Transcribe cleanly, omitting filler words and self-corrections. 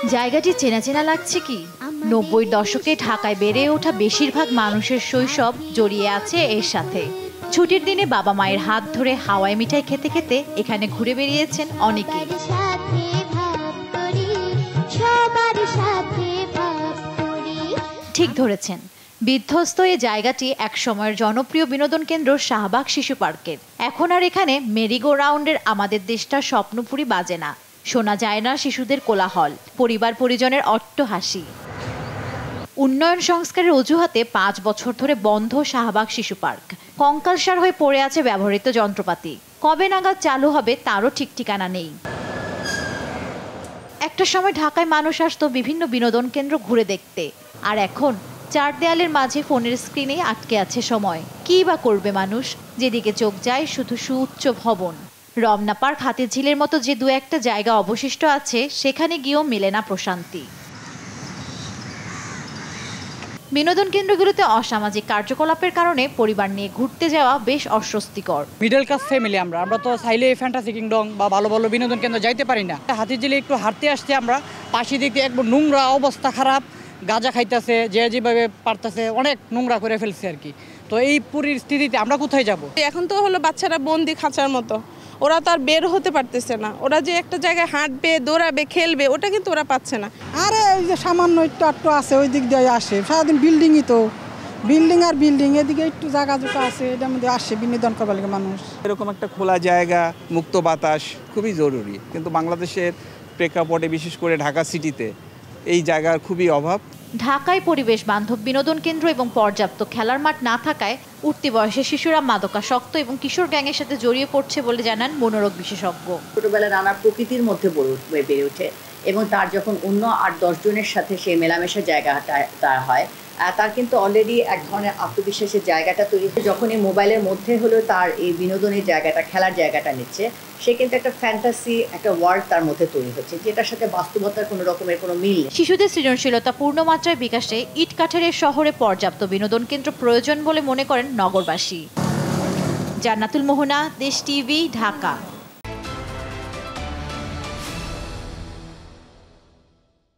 জায়গাটি চেনা চেনা লাগছে কি? ৯০ দশকে ঢাকায় বেড়ে ওঠা বেশিরভাগ মানুষের শৈশব জড়িয়ে আছে এর সাথে। ছুটির দিনে বাবা মায়ের হাত ধরে হাওয়াই মিঠাই খেতে খেতে এখানে ঘুরে বেরিয়েছেন অনেকেই। ঠিক ধরেছেন, বিধ্বস্ত এই জায়গাটি এক সময়ের জনপ্রিয় বিনোদন কেন্দ্র শাহবাগ শিশু পার্কের। এখন আর এখানে মেরিগো রাউন্ডের আমাদের দেশটা স্বপ্নপুরী বাজে না, শোনা যায় না শিশুদের কোলাহল, পরিবার পরিজনের অট্টহাসি। উন্নয়ন সংস্কারের অজুহাতে ৫ বছর ধরে বন্ধ শাহবাগ শিশু পার্ক। কঙ্কালসার হয়ে পড়ে আছে ব্যবহৃত যন্ত্রপাতি। কবে নাগাদ চালু হবে তারও ঠিক ঠিকানা নেই। একটা সময় ঢাকায় মানুষ আসতো বিভিন্ন বিনোদন কেন্দ্র ঘুরে দেখতে, আর এখন ৪ দেয়ালের মাঝে ফোনের স্ক্রিনে আটকে আছে সময়। কী বা করবে মানুষ? যেদিকে চোখ যায় শুধু সুউচ্চ ভবন। রমনা পার্ক, হাতিঝিলের মতো যে দু একটা জায়গা অবশিষ্ট আছে সেখানে গিয়েও মেলে না প্রশান্তি। বিনোদন কেন্দ্রগুলোতে অসামাজিক কার্যকলাপের কারণে পরিবার নিয়ে ঘুরতে যাওয়া বেশ অস্বস্তিকর। মিডল ক্লাস ফ্যামিলি আমরা তো চাইলে ফ্যান্টাসি কিংডম বা ভালো ভালো বিনোদন কেন্দ্র যাইতে পারি না। হাতিঝিলে একটু হাঁটতে আসছে, আমরা পাশে দেখতে একবার নোংরা অবস্থা, খারাপ, গাঁজা খাইতেছে, যে যেভাবে পারতেছে অনেক নোংরা করে ফেলছে আর কি। তো এই পরিস্থিতিতে আমরা কোথায় যাব? এখন তো হলো বাচ্চারা বন্দি খাঁচার মতো, ওরা তো আর বের হতে পারতেছে না। ওরা যে একটা জায়গায় হাঁটবে, দৌড়াবে, খেলবে, ওটা কিন্তু ওরা পাচ্ছে না। আরে এই যে সামান্য একটু আটটু আছে, ওই দিক দিয়ে আসে, সারাদিন বিল্ডিংই তো বিল্ডিং আর বিল্ডিং, এদিকে একটু জায়গা জোটা আছে, এটার মধ্যে আসে বিনোদন করবার লাগে মানুষ। এরকম একটা খোলা জায়গা, মুক্ত বাতাস খুবই জরুরি, কিন্তু বাংলাদেশের প্রেক্ষাপটে বিশেষ করে ঢাকা সিটিতে এই জায়গার খুবই অভাব। ঢাকায় পরিবেশ বান্ধব বিনোদন কেন্দ্র এবং পর্যাপ্ত খেলার মাঠ না থাকায় উঠতি বয়সে শিশুরা মাদকাসক্ত এবং কিশোর গ্যাংয়ের সাথে জড়িয়ে পড়ছে বলে জানান মনোরোগ বিশেষজ্ঞ। ছোটবেলায় নানা প্রকৃতির মধ্যে বেড়ে ওঠে এবং তার যখন অন্য ৮-১০ জনের সাথে সেই মেলামেশার জায়গাটা তার হয়, তার কিন্তু অলরেডি এক ধরনের আত্মবিশ্বাসের জায়গাটা তৈরি হচ্ছে। যখন এই মোবাইলের মধ্যে হলো তার এই বিনোদনের জায়গাটা, খেলার জায়গাটা নিচ্ছে, সে কিন্তু একটা ফ্যান্টাসি, একটা ওয়ার্ল্ড তার মধ্যে তৈরি হচ্ছে, যেটার সাথে বাস্তবতার কোনো রকমের কোনো মিল নেই। শিশুদের সৃজনশীলতা পূর্ণমাত্রায় বিকাশে ইট কাঠের শহরে পর্যাপ্ত বিনোদন কেন্দ্র প্রয়োজন বলে মনে করেন নগরবাসী। জান্নাতুল মোহনা, দেশ টিভি, ঢাকা।